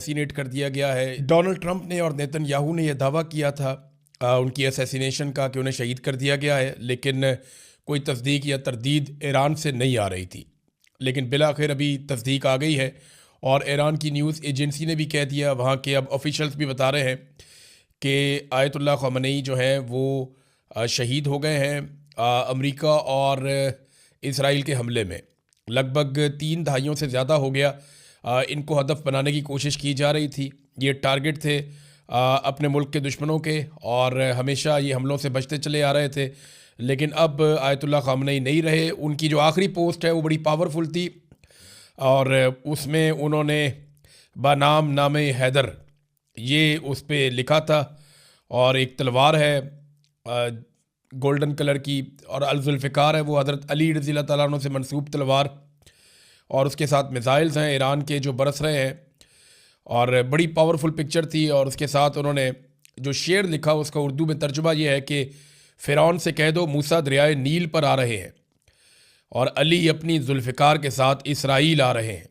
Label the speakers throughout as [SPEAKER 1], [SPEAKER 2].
[SPEAKER 1] Assassinate कर दिया गया है। डोनाल्ड ट्रंप ने और नेतन्याहू ने यह दावा किया था उनकी असैसिनेशन का कि उन्हें शहीद कर दिया गया है, लेकिन कोई तस्दीक या तरदीद ईरान से नहीं आ रही थी। लेकिन बिलाखिर अभी तस्दीक आ गई है और ईरान की न्यूज़ एजेंसी ने भी कह दिया, वहाँ के अब ऑफिशियल्स भी बता रहे हैं कि आयतुल्लाह ख़ामेनी जो हैं वो शहीद हो गए हैं अमेरिका और इसराइल के हमले में। लगभग 3 दहाइयों से ज़्यादा हो गया इनको हदफ बनाने की कोशिश की जा रही थी। ये टारगेट थे अपने मुल्क के दुश्मनों के और हमेशा ये हमलों से बचते चले आ रहे थे। लेकिन अब आयतुल्लाह ख़ामेनी नहीं रहे। उनकी जो आखिरी पोस्ट है वो बड़ी पावरफुल थी और उसमें उन्होंने बनाम नामे हैदर ये उस पर लिखा था और एक तलवार है गोल्डन कलर की और अल-जुल्फ़िकार है वो हज़रत अली रज़ी अल्लाह तआला अन्हु से मंसूब तलवार, और उसके साथ मिसाइल्स हैं ईरान के जो बरस रहे हैं और बड़ी पावरफुल पिक्चर थी। और उसके साथ उन्होंने जो शेर लिखा उसका उर्दू में तर्जुमा ये है कि फ़िरौन से कह दो मूसा दरियाए नील पर आ रहे हैं और अली अपनी जुल्फ़िकार के साथ इसराइल आ रहे हैं।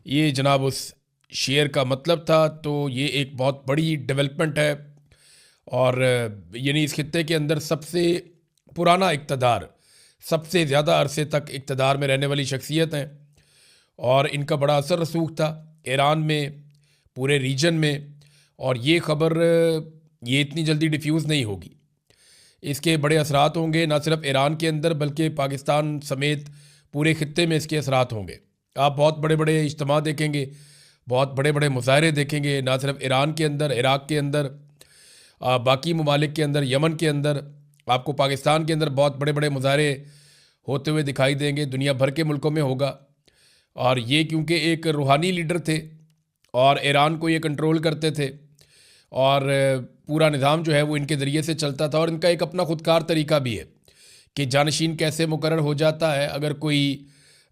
[SPEAKER 1] ये जनाब उस शेर का मतलब था। तो ये एक बहुत बड़ी डेवलपमेंट है और यानी इस खित्ते के अंदर सबसे पुराना इक़्तिदार, सबसे ज़्यादा अरसे तक इक़्तिदार में रहने वाली शख्सियत हैं और इनका बड़ा असर रसूख था ईरान में, पूरे रीजन में। और ये ख़बर ये इतनी जल्दी डिफ्यूज़ नहीं होगी, इसके बड़े असरात होंगे ना सिर्फ ईरान के अंदर बल्कि पाकिस्तान समेत पूरे खित्ते में इसके असरात होंगे। आप बहुत बड़े बड़े इज्तिमा देखेंगे, बहुत बड़े बड़े मुज़ाहरे देखेंगे, ना सिर्फ ईरान के अंदर, इराक़ के अंदर, बाकी ममालिक के अंदर, यमन के अंदर, आपको पाकिस्तान के अंदर बहुत बड़े बड़े मुज़ाहरे होते हुए दिखाई देंगे। दुनिया भर के मुल्कों में होगा। और ये क्योंकि एक रूहानी लीडर थे और ईरान को ये कंट्रोल करते थे और पूरा निज़ाम जो है वो इनके ज़रिए से चलता था। और इनका एक अपना ख़ुदकार तरीका भी है कि जानशीन कैसे मुकर्रर हो जाता है अगर कोई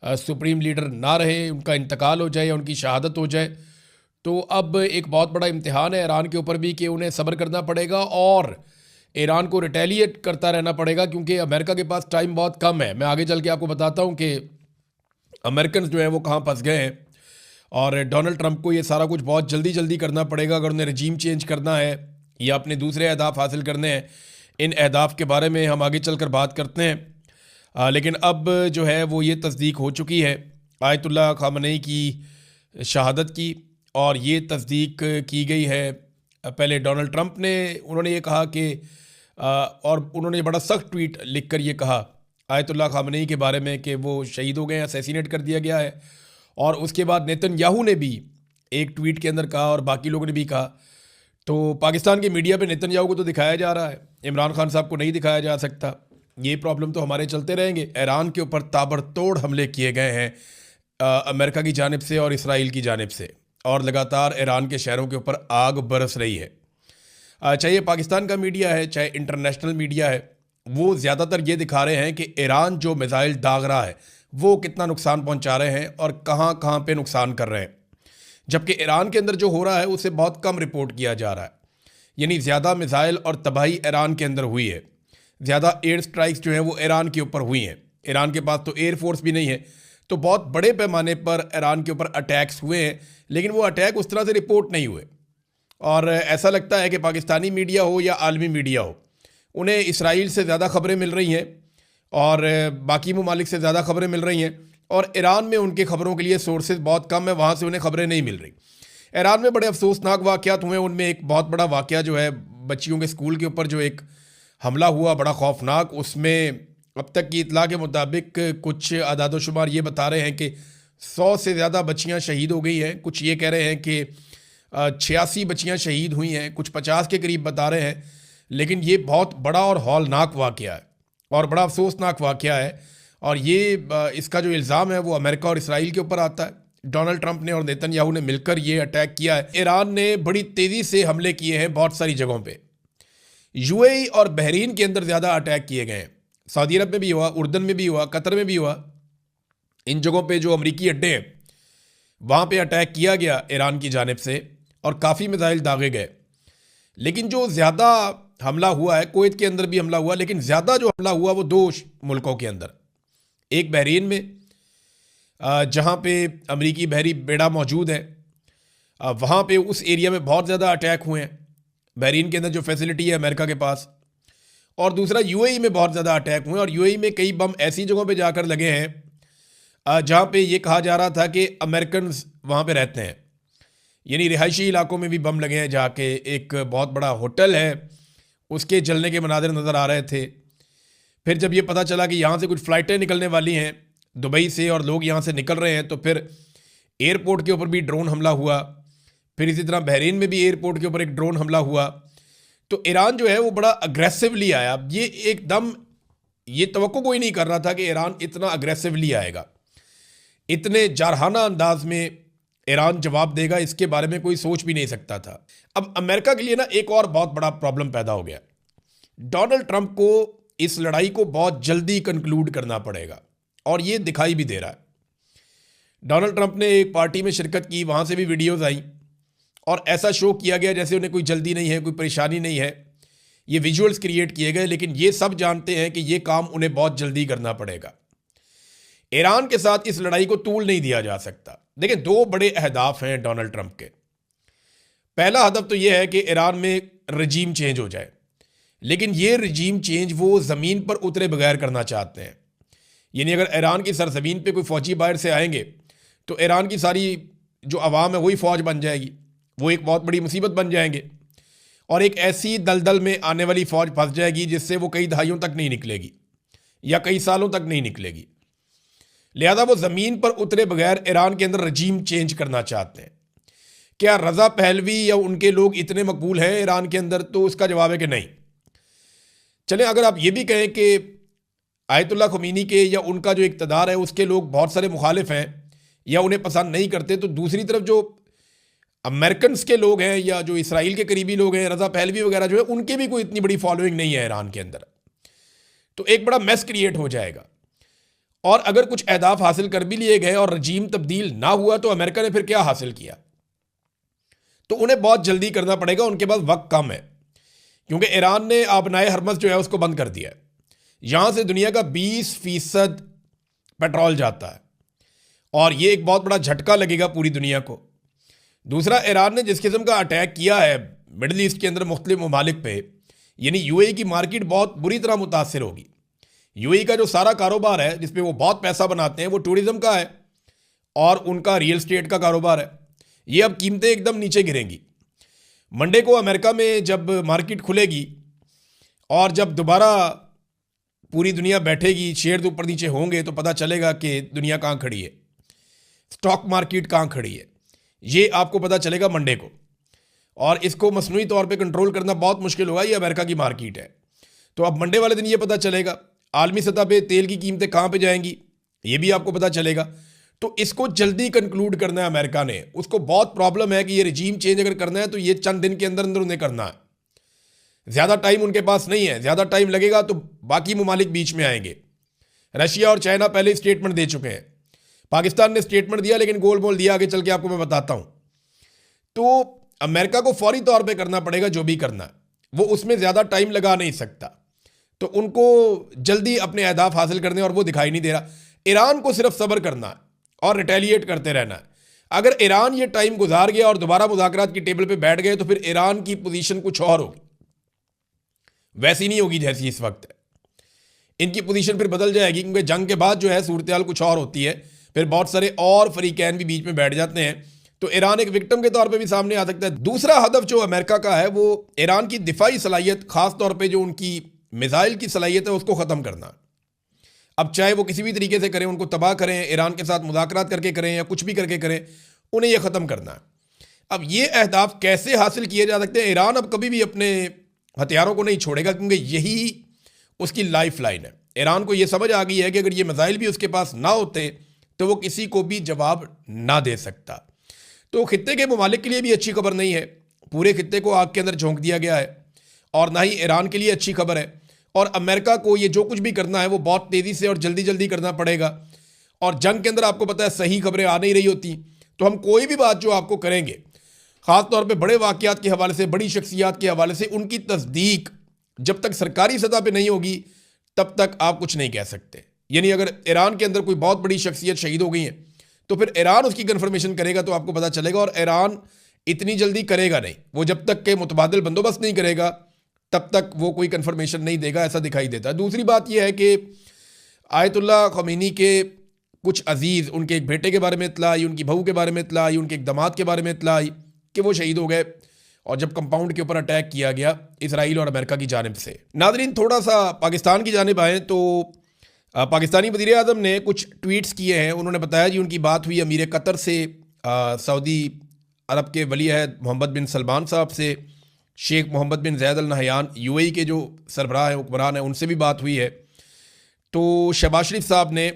[SPEAKER 1] सुप्रीम लीडर ना रहे, उनका इंतकाल हो जाए या उनकी शहादत हो जाए। तो अब एक बहुत बड़ा इम्तिहान है ईरान के ऊपर भी कि उन्हें सब्र करना पड़ेगा और ईरान को रिटेलिएट करता रहना पड़ेगा, क्योंकि अमेरिका के पास टाइम बहुत कम है। मैं आगे चल के आपको बताता हूँ कि अमेरिकन जो हैं वो कहाँ फंस गए हैं और डोनाल्ड ट्रंप को ये सारा कुछ बहुत जल्दी जल्दी करना पड़ेगा अगर उन्हें रजीम चेंज करना है या अपने दूसरे अहदाफ हासिल करने हैं। इन अहदाफ के बारे में हम आगे चलकर बात करते हैं। लेकिन अब जो है वो ये तस्दीक हो चुकी है आयतुल्लाह ख़ामेनी की शहादत की, और ये तस्दीक की गई है पहले डोनाल्ड ट्रंप ने। उन्होंने ये कहा कि और उन्होंने बड़ा सख्त ट्वीट लिखकर ये कहा आयतुल्लाह ख़ामेनी के बारे में कि वो शहीद हो गए हैं, असैसिनेट कर दिया गया है। और उसके बाद नेतन्याहू ने भी एक ट्वीट के अंदर कहा और बाकी लोगों ने भी कहा। तो पाकिस्तान की मीडिया पे नेतन्याहू को तो दिखाया जा रहा है, इमरान खान साहब को नहीं दिखाया जा सकता। ये प्रॉब्लम तो हमारे चलते रहेंगे। ईरान के ऊपर ताबड़तोड़ हमले किए गए हैं अमेरिका की जानिब से और इसराइल की जानिब से, और लगातार ईरान के शहरों के ऊपर आग बरस रही है। चाहे पाकिस्तान का मीडिया है चाहे इंटरनेशनल मीडिया है, वो ज़्यादातर ये दिखा रहे हैं कि ईरान जो मिसाइल दाग रहा है वो कितना नुकसान पहुंचा रहे हैं और कहां कहां पे नुकसान कर रहे हैं, जबकि ईरान के अंदर जो हो रहा है उसे बहुत कम रिपोर्ट किया जा रहा है। यानी ज़्यादा मिसाइल और तबाही ईरान के अंदर हुई है, ज़्यादा एयर स्ट्राइक्स जो हैं वो ईरान के ऊपर हुई हैं। ईरान के पास तो एयरफोर्स भी नहीं है, तो बहुत बड़े पैमाने पर ईरान के ऊपर अटैक्स हुए हैं, लेकिन वो अटैक उस तरह से रिपोर्ट नहीं हुए। और ऐसा लगता है कि पाकिस्तानी मीडिया हो या आलमी मीडिया हो, उन्हें इसराइल से ज़्यादा खबरें मिल रही हैं और बाकी ममालिक से ज़्यादा खबरें मिल रही हैं, और ईरान में उनके ख़बरों के लिए सोर्सेज बहुत कम है, वहाँ से उन्हें खबरें नहीं मिल रही। ईरान में बड़े अफसोसनाक वाक़यात हुए, उनमें एक बहुत बड़ा वाक़या जो है बच्चियों के स्कूल के ऊपर जो एक हमला हुआ बड़ा खौफनाक, उसमें अब तक की इतला के मुताबिक कुछ आदाद-ओ-शुमार ये बता रहे हैं कि 100 से ज़्यादा बच्चियाँ शहीद हो गई हैं। कुछ ये कह रहे हैं कि 86 बच्चियाँ शहीद हुई हैं, कुछ 50 के करीब बता रहे हैं। लेकिन ये बहुत बड़ा और हौलनाक वाक़या है और बड़ा अफसोसनाक वाक़या है, और ये इसका जो इल्ज़ाम है वो अमेरिका और इसराइल के ऊपर आता है। डोनाल्ड ट्रंप ने और नेतन्याहू ने मिलकर ये अटैक किया है। ईरान ने बड़ी तेज़ी से हमले किए हैं बहुत सारी जगहों पे। यूएई और बहरीन के अंदर ज़्यादा अटैक किए गए हैं, सऊदी अरब में भी हुआ, उर्दन में भी हुआ, कतर में भी हुआ। इन जगहों पे जो अमरीकी अड्डे हैं वहाँ पे अटैक किया गया ईरान की जानिब से और काफ़ी मिसाइल दागे गए। लेकिन जो ज़्यादा हमला हुआ है, कुवैत के अंदर भी हमला हुआ, लेकिन ज़्यादा जो हमला हुआ वो 2 मुल्कों के अंदर। एक बहरीन में जहाँ पे अमरीकी बहरी बेड़ा मौजूद है, वहाँ पे उस एरिया में बहुत ज़्यादा अटैक हुए हैं, बहरीन के अंदर जो फैसिलिटी है अमेरिका के पास। और दूसरा यूएई में बहुत ज़्यादा अटैक हुए, और यूएई में कई बम ऐसी जगहों पे जाकर लगे हैं जहाँ पे ये कहा जा रहा था कि अमेरिकन वहाँ पे रहते हैं, यानी रिहायशी इलाकों में भी बम लगे हैं जाके। एक बहुत बड़ा होटल है, उसके जलने के मनाज़िर नज़र आ रहे थे। फिर जब ये पता चला कि यहाँ से कुछ फ़्लाइटें निकलने वाली हैं दुबई से और लोग यहाँ से निकल रहे हैं, तो फिर एयरपोर्ट के ऊपर भी ड्रोन हमला हुआ। फिर इसी तरह बहरीन में भी एयरपोर्ट के ऊपर एक ड्रोन हमला हुआ। तो ईरान जो है वो बड़ा अग्रेसिवली आया। ये एकदम ये तवक्को कोई नहीं कर रहा था कि ईरान इतना अग्रेसिवली आएगा, इतने जारहाना अंदाज में ईरान जवाब देगा, इसके बारे में कोई सोच भी नहीं सकता था। अब अमेरिका के लिए ना एक और बहुत बड़ा प्रॉब्लम पैदा हो गया। डोनाल्ड ट्रंप को इस लड़ाई को बहुत जल्दी कंक्लूड करना पड़ेगा, और ये दिखाई भी दे रहा है। डोनाल्ड ट्रंप ने एक पार्टी में शिरकत की, वहाँ से भी वीडियोज़ आई और ऐसा शो किया गया जैसे उन्हें कोई जल्दी नहीं है, कोई परेशानी नहीं है। ये विजुअल्स क्रिएट किए गए, लेकिन ये सब जानते हैं कि ये काम उन्हें बहुत जल्दी करना पड़ेगा। ईरान के साथ इस लड़ाई को तूल नहीं दिया जा सकता। देखिए, दो बड़े अहदाफ हैं डोनाल्ड ट्रंप के। पहला हदफ तो यह है कि ईरान में रजीम चेंज हो जाए, लेकिन ये रजीम चेंज वो ज़मीन पर उतरे बगैर करना चाहते हैं। यानी अगर ईरान की सरजमीन पे कोई फ़ौजी बाहर से आएंगे तो ईरान की सारी जो अवाम है वही फ़ौज बन जाएगी, वो एक बहुत बड़ी मुसीबत बन जाएंगे, और एक ऐसी दलदल में आने वाली फ़ौज फंस जाएगी जिससे वो कई दहाइयों तक नहीं निकलेगी या कई सालों तक नहीं निकलेगी। लिहाजा वो ज़मीन पर उतरे बगैर ईरान के अंदर रजीम चेंज करना चाहते हैं। क्या रज़ा पहलवी या उनके लोग इतने मकबूल हैं ईरान के अंदर? तो उसका जवाब है कि नहीं। चलें, अगर आप ये भी कहें कि आयतुल्लाह ख़ुमैनी के या उनका जो इक़्तिदार है उसके लोग बहुत सारे मुखालिफ हैं या उन्हें पसंद नहीं करते, तो दूसरी तरफ जो अमेरिकन के लोग हैं या जो इसराइल के करीबी लोग हैं, रज़ा पहलवी वगैरह जो है, उनकी भी कोई इतनी बड़ी फॉलोइंग नहीं है ईरान के अंदर। तो एक बड़ा मैस क्रिएट हो जाएगा। और अगर कुछ अहदाफ हासिल कर भी लिए गए और रजीम तब्दील ना हुआ तो अमेरिका ने फिर क्या हासिल किया? तो उन्हें बहुत जल्दी करना पड़ेगा, उनके पास वक्त कम है, क्योंकि ईरान ने आबनाए हरमज़ जो है उसको बंद कर दिया है। यहाँ से दुनिया का 20% पेट्रोल जाता है, और ये एक बहुत बड़ा झटका लगेगा पूरी दुनिया को। दूसरा, ईरान ने जिस किस्म का अटैक किया है मिडल ईस्ट के अंदर मुख्तलिफ ममालिक पे, यानी यूएई की मार्केट बहुत बुरी तरह मुतासर होगी। यूएई का जो सारा कारोबार है जिसपे वो बहुत पैसा बनाते हैं वो टूरिज़्म का है और उनका रियल एस्टेट का कारोबार है। ये अब कीमतें एकदम नीचे गिरेंगी। मंडे को अमेरिका में जब मार्केट खुलेगी और जब दोबारा पूरी दुनिया बैठेगी, शेयर ऊपर नीचे होंगे, तो पता चलेगा कि दुनिया कहाँ खड़ी है, स्टॉक मार्केट कहाँ खड़ी है। ये आपको पता चलेगा मंडे को, और इसको मसनूई तौर पे कंट्रोल करना बहुत मुश्किल होगा। ये अमेरिका की मार्केट है, तो अब मंडे वाले दिन ये पता चलेगा। आलमी सतह पे तेल की कीमतें कहाँ पे जाएंगी ये भी आपको पता चलेगा। तो इसको जल्दी कंक्लूड करना है अमेरिका ने। उसको बहुत प्रॉब्लम है कि ये रजीम चेंज अगर करना है तो ये चंद दिन के अंदर अंदर उन्हें करना है। ज़्यादा टाइम उनके पास नहीं है, ज़्यादा टाइम लगेगा तो बाकी ममालिक बीच में आएंगे। रशिया और चाइना पहले स्टेटमेंट दे चुके हैं, पाकिस्तान ने स्टेटमेंट दिया, लेकिन गोल मोल दिया, आगे चल के आपको मैं बताता हूँ। तो अमेरिका को फौरी तौर पे करना पड़ेगा जो भी करना है, वो उसमें ज़्यादा टाइम लगा नहीं सकता। तो उनको जल्दी अपने अहदाफ हासिल करने, और वो दिखाई नहीं दे रहा। ईरान को सिर्फ सब्र करना है और रिटेलिएट करते रहना है। अगर ईरान ये टाइम गुजार गया और दोबारा मुज़ाकरात की टेबल पे बैठ गए तो फिर ईरान की पोजीशन कुछ और होगी, वैसी नहीं होगी जैसी इस वक्त है। इनकी पोजीशन फिर बदल जाएगी, क्योंकि जंग के बाद जो है सूरत हाल कुछ और होती है। फिर बहुत सारे और फरीकैन भी बीच में बैठ जाते हैं, तो ईरान एक विक्टिम के तौर पे भी सामने आ सकता है। दूसरा हदफ जो अमेरिका का है वो ईरान की दिफाई सलाहियत, खास तौर पे जो उनकी मिसाइल की सलाहियत है उसको ख़त्म करना। अब चाहे वो किसी भी तरीके से करें, उनको तबाह करें, ईरान के साथ मुज़ाकरात करके करें या कुछ भी करके करें, उन्हें यह ख़त्म करना है। अब ये अहदाफ कैसे हासिल किए जा सकते हैं? ईरान अब कभी भी अपने हथियारों को नहीं छोड़ेगा, क्योंकि यही उसकी लाइफ लाइन है। ईरान को यह समझ आ गई है कि अगर ये मिसाइल भी उसके पास ना होते तो वो किसी को भी जवाब ना दे सकता। तो खित्ते के ममालिक के लिए भी अच्छी खबर नहीं है। पूरे खित्ते को आग के अंदर झोंक दिया गया है, और ना ही ईरान के लिए अच्छी खबर है। और अमेरिका को ये जो कुछ भी करना है वो बहुत तेज़ी से और जल्दी जल्दी करना पड़ेगा। और जंग के अंदर आपको पता है सही खबरें आ नहीं रही होती, तो हम कोई भी बात जो आपको करेंगे, ख़ास तौर पे बड़े वाक़यात के हवाले से, बड़ी शख्सियात के हवाले से, उनकी तस्दीक जब तक सरकारी सतह पे नहीं होगी तब तक आप कुछ नहीं कह सकते। यानी अगर ईरान के अंदर कोई बहुत बड़ी शख्सियत शहीद हो गई है तो फिर ईरान उसकी कन्फर्मेशन करेगा तो आपको पता चलेगा, और ईरान इतनी जल्दी करेगा नहीं। वो जब तक के मुतबादिल बंदोबस्त नहीं करेगा तब तक वो कोई कन्फर्मेशन नहीं देगा, ऐसा दिखाई देता है। दूसरी बात यह है कि आयतुल्लाह ख़मीनी के कुछ अजीज़, उनके एक बेटे के बारे में इत्तला आई, उनकी बहू के बारे में इत्तला आई, उनके एक दामाद के बारे में इत्तला आई कि वो शहीद हो गए, और जब कंपाउंड के ऊपर अटैक किया गया इसराइल और अमेरिका की जानिब से। नाज़रीन, थोड़ा सा पाकिस्तान की जानिब आएँ तो पाकिस्तानी वज़ीर आज़म ने कुछ ट्वीट्स किए हैं। उन्होंने बताया जी उनकी बात हुई अमीर कतर से, सऊदी अरब के वली अहद मोहम्मद बिन सलमान साहब से, शेख मोहम्मद बिन ज़ैद अल नहयान UAE के जो सरबराह हैं, हुक्मरान हैं, उनसे भी बात हुई है। तो शहबाज शरीफ साहब ने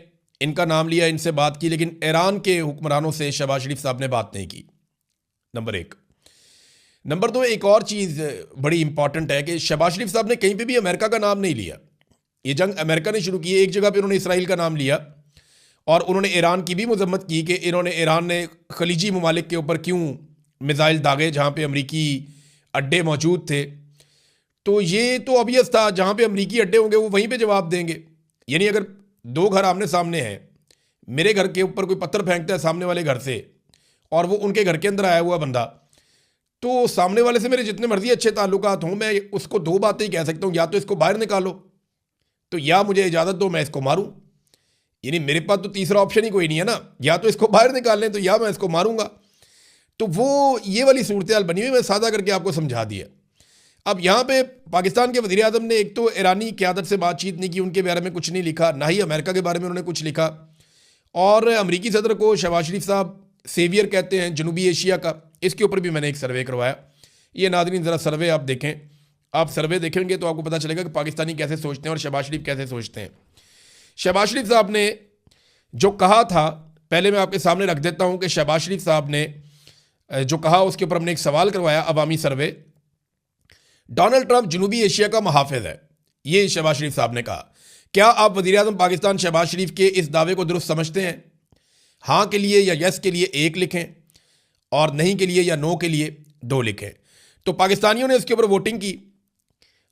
[SPEAKER 1] इनका नाम लिया, इनसे बात की, लेकिन ईरान के हुक्मरानों से शहबाज शरीफ साहब ने बात नहीं की, नंबर एक। नंबर दो, एक और चीज़ बड़ी इंपॉर्टेंट है कि शहबाज शरीफ साहब ने कहीं पे भी अमेरिका का नाम नहीं लिया। ये जंग अमेरिका ने शुरू की है, एक जगह पे उन्होंने इसराइल का नाम लिया और उन्होंने ईरान की भी मजम्मत की कि ईरान ने खलीजी ममालिक के ऊपर क्यों मिसाइल दागे जहाँ पे अमरीकी अड्डे मौजूद थे। तो ये तो ऑब्वियस था, जहाँ पे अमरीकी अड्डे होंगे वो वहीं पे जवाब देंगे। यानी अगर दो घर आमने सामने हैं, मेरे घर के ऊपर कोई पत्थर फेंकता है सामने वाले घर से और वो उनके घर के अंदर आया हुआ बंदा, तो सामने वाले से मेरे जितने मर्जी अच्छे ताल्लुकात हों, मैं उसको दो बातें ही कह सकता हूँ, या तो इसको बाहर निकालो, तो या मुझे इजाज़त दो मैं इसको मारूं। यानी मेरे पास तो तीसरा ऑप्शन ही कोई नहीं है ना, या तो इसको बाहर निकाल लें तो या मैं इसको मारूंगा। तो वो ये वाली सूरत हाल बनी हुई, मैं सादा करके आपको समझा दिया। अब यहाँ पे पाकिस्तान के वज़ीर आज़म ने एक तो ईरानी क़यादत से बातचीत नहीं की, उनके बारे में कुछ नहीं लिखा, ना ही अमेरिका के बारे में उन्होंने कुछ लिखा, और अमरीकी सदर को शहबाज शरीफ साहब सेवियर कहते हैं जनूबी एशिया का। इसके ऊपर भी मैंने एक सर्वे करवाया। ये नाज़रीन ज़रा सर्वे आप देखें, आप सर्वे देखेंगे तो आपको पता चलेगा कि पाकिस्तानी कैसे सोचते हैं और शहबाज शरीफ कैसे सोचते हैं। शहबाज शरीफ साहब ने जो कहा था, पहले मैं आपके सामने रख देता हूँ कि शहबाज शरीफ साहब ने जो कहा उसके ऊपर हमने एक सवाल करवाया अवामी सर्वे। डोनाल्ड ट्रंप जनूबी एशिया का मुहाफ़िज़ है, ये शहबाज शरीफ साहब ने कहा। क्या आप वज़ीर आज़म पाकिस्तान शहबाज शरीफ के इस दावे को दुरुस्त समझते हैं? हाँ के लिए या यस के लिए 1 लिखें, और नहीं के लिए या नो के लिए 2 लिखें। तो पाकिस्तानियों ने इसके ऊपर वोटिंग की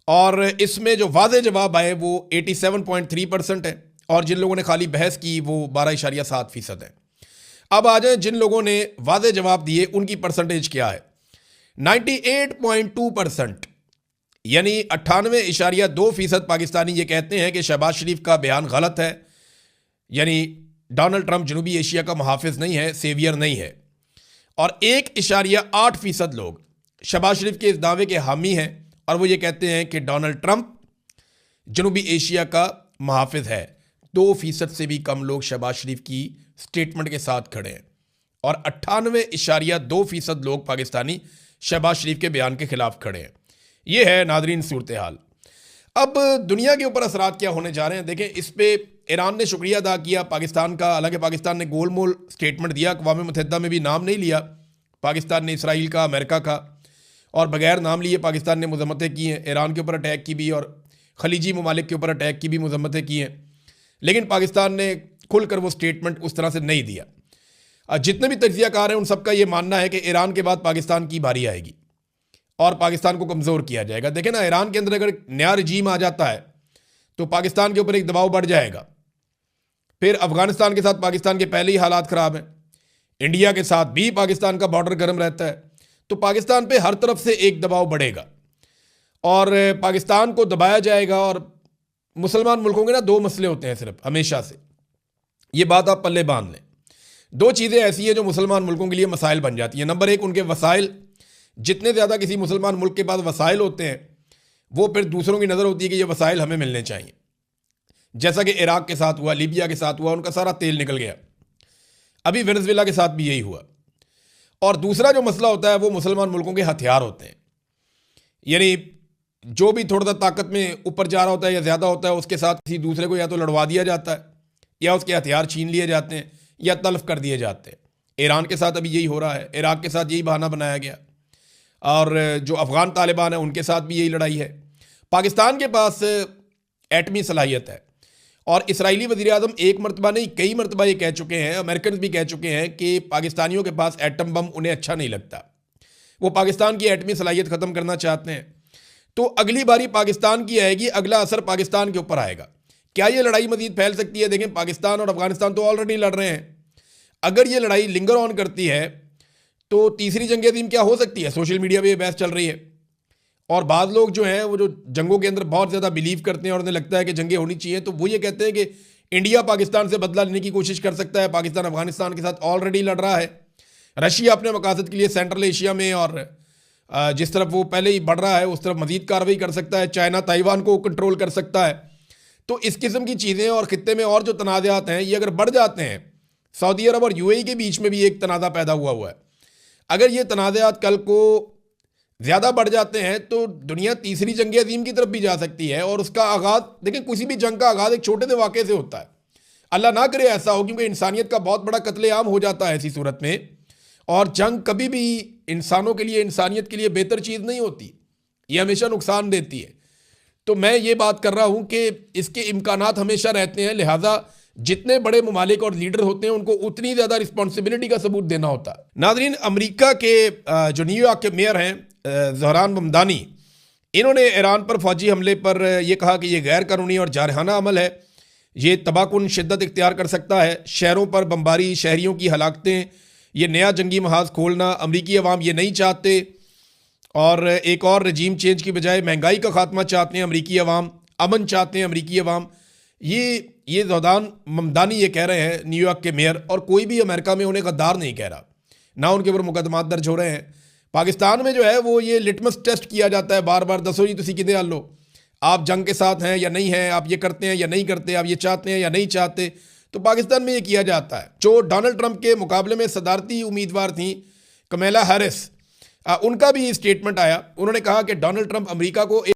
[SPEAKER 1] और इसमें जो वाज़े जवाब आए वो 87.3% है, और जिन लोगों ने खाली बहस की वो 12.7% है। अब आ जाए जिन लोगों ने वाज़े जवाब दिए उनकी परसेंटेज क्या है। 98.2%, यानी 98.2% पाकिस्तानी ये कहते हैं कि शहबाज शरीफ का बयान गलत है, यानी डोनाल्ड ट्रंप जनूबी एशिया का मुहाफ़िज़ नहीं है, सेवियर नहीं है। और 1.8% लोग शहबाज शरीफ के इस दावे के हामी हैं और वो ये कहते हैं कि डोनाल्ड ट्रंप जनूबी एशिया का मुहाफ़िज़ है। 2% से भी कम लोग शहबाज शरीफ की स्टेटमेंट के साथ खड़े हैं, और 98.2% लोग पाकिस्तानी शहबाज शरीफ के बयान के खिलाफ खड़े हैं। ये है नादरीन सूरत हाल। अब दुनिया के ऊपर असरात क्या होने जा रहे हैं देखें। इस पे ईरान ने शुक्रिया अदा किया पाकिस्तान का, हालांकि पाकिस्तान ने गोल मोल स्टेटमेंट दिया, अक़वाम मुत्तहिदा में भी नाम नहीं लिया पाकिस्तान ने इसराइल का, अमेरिका का, और बगैर नाम लिए पाकिस्तान ने मज़म्मतें की हैं। ईरान के ऊपर अटैक की भी और खलीजी ममालिक के ऊपर अटैक की भी मज़म्मतें की हैं, लेकिन पाकिस्तान ने खुलकर वो स्टेटमेंट उस तरह से नहीं दिया। जितने भी तज्ज़ियाकार हैं उन सबका ये मानना है कि ईरान के बाद पाकिस्तान की बारी आएगी और पाकिस्तान को कमज़ोर किया जाएगा। देखें ना, ईरान के अंदर अगर नया रजीम आ जाता है तो पाकिस्तान के ऊपर एक दबाव बढ़ जाएगा। फिर अफ़गानिस्तान के साथ पाकिस्तान के पहले ही हालात ख़राब हैं, इंडिया के साथ भी पाकिस्तान का बॉर्डर गर्म रहता है, तो पाकिस्तान पे हर तरफ से एक दबाव बढ़ेगा और पाकिस्तान को दबाया जाएगा। और मुसलमान मुल्कों के ना 2 मसले होते हैं सिर्फ, हमेशा से, ये बात आप पल्ले बांध लें। 2 चीज़ें ऐसी हैं जो मुसलमान मुल्कों के लिए मसाइल बन जाती हैं। नंबर 1, उनके वसाइल। जितने ज़्यादा किसी मुसलमान मुल्क के पास वसाइल होते हैं, वो फिर दूसरों की नज़र होती है कि ये वसाइल हमें मिलने चाहिए, जैसा कि इराक़ के साथ हुआ, लीबिया के साथ हुआ, उनका सारा तेल निकल गया। अभी वेनेज़ुएला के साथ भी यही हुआ। और दूसरा जो मसला होता है वो मुसलमान मुल्कों के हथियार होते हैं, यानी जो भी थोड़ा सा ताकत में ऊपर जा रहा होता है या ज़्यादा होता है, उसके साथ किसी दूसरे को या तो लड़वा दिया जाता है या उसके हथियार छीन लिए जाते हैं या तल्फ कर दिए जाते हैं। ईरान के साथ अभी यही हो रहा है, इराक़ के साथ यही बहाना बनाया गया, और जो अफ़गान तालिबान है उनके साथ भी यही लड़ाई है। पाकिस्तान के पास एटमी सलाहियत है, और इसराइली वज़ीर आज़म एक मरतबा नहीं कई मरतबा ये कह चुके हैं, अमेरिकन भी कह चुके हैं कि पाकिस्तानियों के पास एटम बम उन्हें अच्छा नहीं लगता, वो पाकिस्तान की एटमी सलाहियत ख़त्म करना चाहते हैं। तो अगली बारी पाकिस्तान की आएगी, अगला असर पाकिस्तान के ऊपर आएगा। क्या ये लड़ाई मज़ीद फैल सकती है? देखें, पाकिस्तान और अफ़गानिस्तान तो ऑलरेडी लड़ रहे हैं। अगर ये लड़ाई लिंगर ऑन करती है तो तीसरी जंग अज़ीम क्या हो सकती है? सोशल मीडिया पे ये बहस चल रही है और बाद लोग जो हैं वो जो जंगों के अंदर बहुत ज़्यादा बिलीव करते हैं और उन्हें लगता है कि जंगें होनी चाहिए, तो वो ये कहते हैं कि इंडिया पाकिस्तान से बदला लेने की कोशिश कर सकता है। पाकिस्तान अफगानिस्तान के साथ ऑलरेडी लड़ रहा है। रशिया अपने मकासद के लिए सेंट्रल एशिया में और जिस तरफ वो पहले ही बढ़ रहा है उस तरफ मजीद कार्रवाई कर सकता है। चाइना ताइवान को कंट्रोल कर सकता है। तो इस किस्म की चीज़ें और खित्ते में और जो तनाज़ात हैं ये अगर बढ़ जाते हैं, सऊदी अरब और यूएई के बीच में भी एक तनाज़ा पैदा हुआ है। अगर ये तनाज़ात कल को ज़्यादा बढ़ जाते हैं तो दुनिया तीसरी जंग अज़ीम की तरफ भी जा सकती है। और उसका आगाज़ देखिए, किसी भी जंग का आगाज़ एक छोटे से वाक़े से होता है। अल्लाह ना करे ऐसा हो, क्योंकि इंसानियत का बहुत बड़ा कत्लेआम हो जाता है ऐसी सूरत में। और जंग कभी भी इंसानों के लिए, इंसानियत के लिए बेहतर चीज़ नहीं होती, ये हमेशा नुकसान देती है। तो मैं ये बात कर रहा हूँ कि इसके इम्कानात हमेशा रहते हैं, लिहाजा जितने बड़े ममालिक और लीडर होते हैं उनको उतनी ज़्यादा रिस्पॉन्सिबिलिटी का सबूत देना होता है। नाज़रीन, अमेरिका के जो न्यूयॉर्क के मेयर हैं ज़हरान ममदानी, इन्होंने ईरान पर फौजी हमले पर यह कहा कि यह गैर कानूनी और जारहाना अमल है, ये तबाहकुन शिद्दत इख्तियार कर सकता है। शहरों पर बमबारी, शहरियों की हलाकतें, ये नया जंगी महाज खोलना अमरीकी अवाम ये नहीं चाहते। और एक और रजीम चेंज की बजाय महंगाई का खात्मा चाहते हैं अमरीकी अवाम, अमन चाहते हैं अमरीकी अवाम। ये ज़हरान ममदानी ये कह रहे हैं, न्यूयॉर्क के मेयर। और कोई भी अमेरिका में उन्हें गद्दार नहीं कह रहा, ना उनके ऊपर मुकदमात दर्ज हो रहे हैं। पाकिस्तान में जो है वो ये लिटमस टेस्ट किया जाता है बार बार, दसो जी तुसी किदे हल लो, आप जंग के साथ हैं या नहीं हैं, आप ये करते हैं या नहीं करते, आप ये चाहते हैं या नहीं चाहते। तो पाकिस्तान में ये किया जाता है। जो डोनाल्ड ट्रंप के मुकाबले में सदारती उम्मीदवार थी कमला हैरिस, उनका भी स्टेटमेंट आया। उन्होंने कहा कि डोनाल्ड ट्रंप अमेरिका को